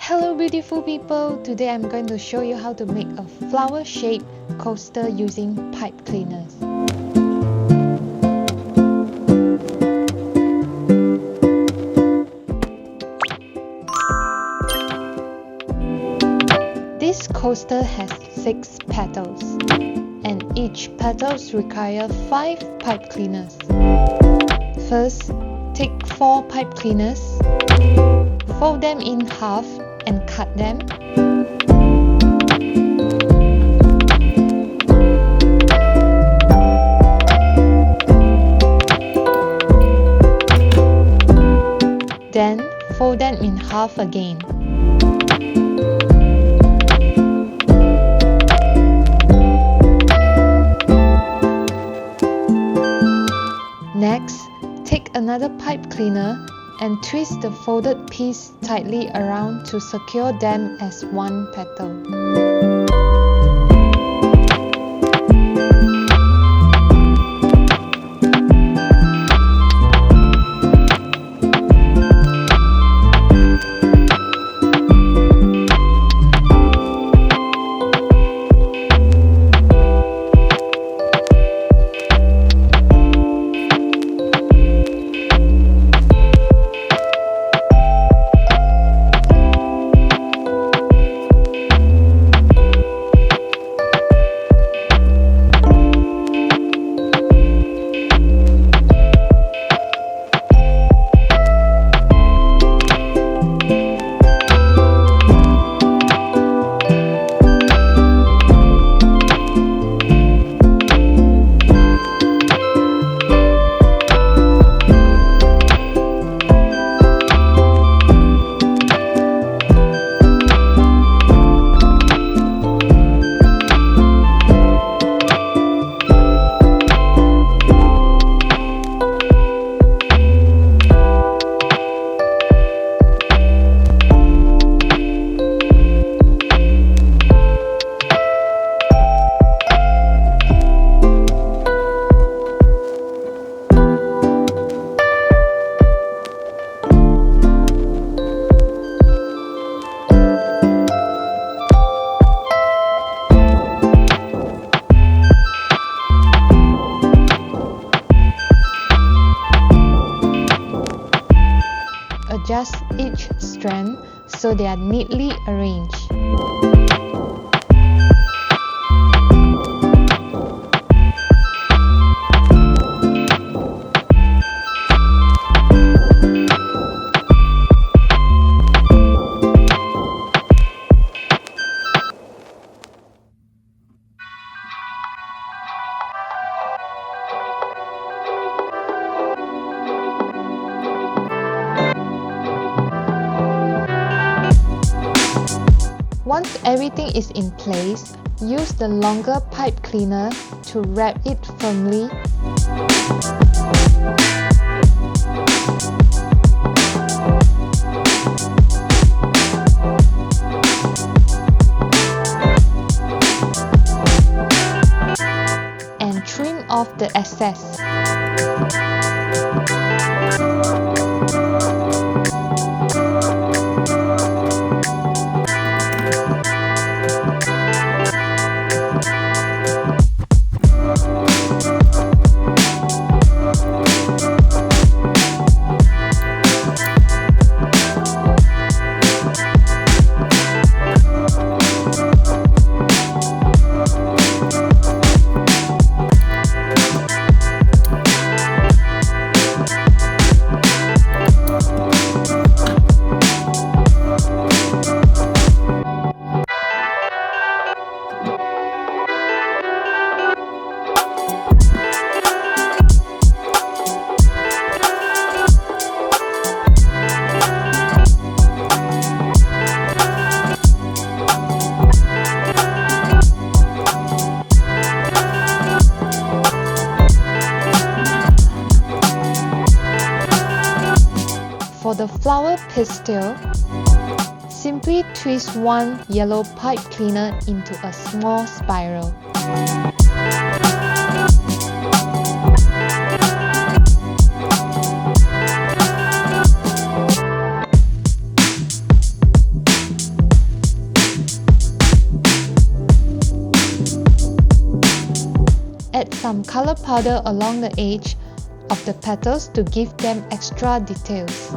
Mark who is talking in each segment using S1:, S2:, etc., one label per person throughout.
S1: Hello beautiful people! Today I'm going to show you how to make a flower-shaped coaster using pipe cleaners. This coaster has 6 petals, and each petals require 5 pipe cleaners. First, take 4 pipe cleaners, fold them in half and cut them. Then fold them in half again. Next, take another pipe cleaner and twist the folded piece tightly around to secure them as one petal. Adjust each strand so they are neatly arranged. Once everything is in place, use the longer pipe cleaner to wrap it firmly. And trim off the excess. For the flower pistil, simply twist one yellow pipe cleaner into a small spiral. some color powder along the edge of the petals to give them extra details.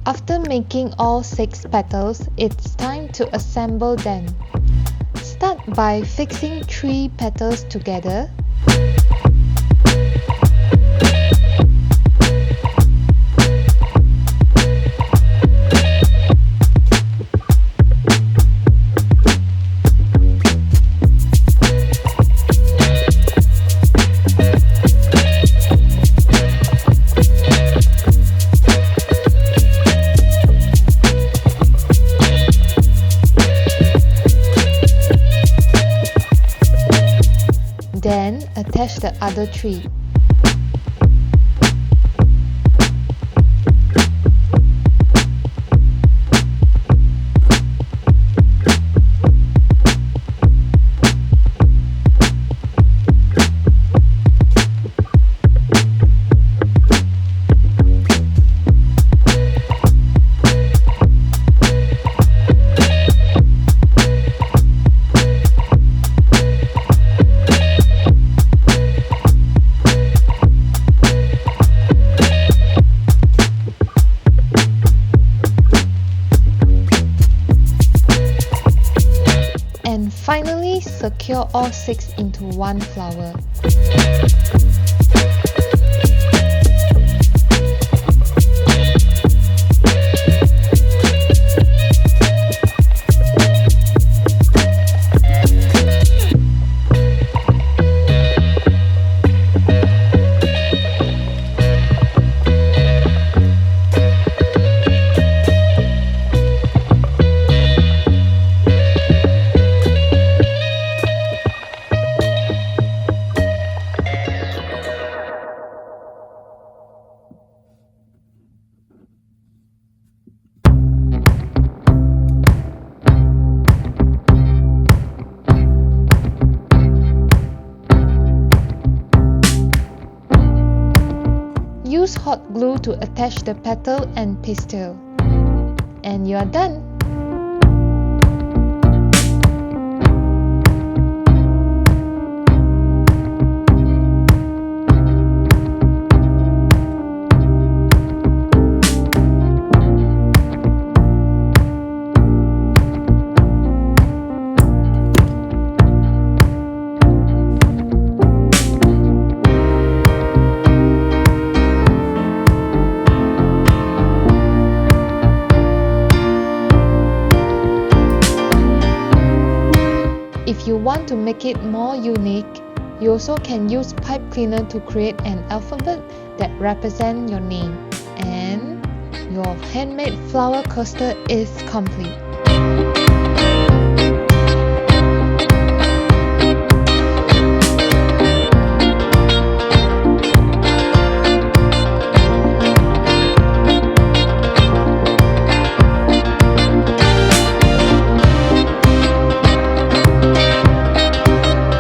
S1: After making all 6 petals, it's time to assemble them. Start by fixing 3 petals together. Then attach the other 3. And finally, secure all 6 into one flower. Use hot glue to attach the petal and pistil. And you are done! If you want to make it more unique, you also can use pipe cleaner to create an alphabet that represents your name. And your handmade flower coaster is complete.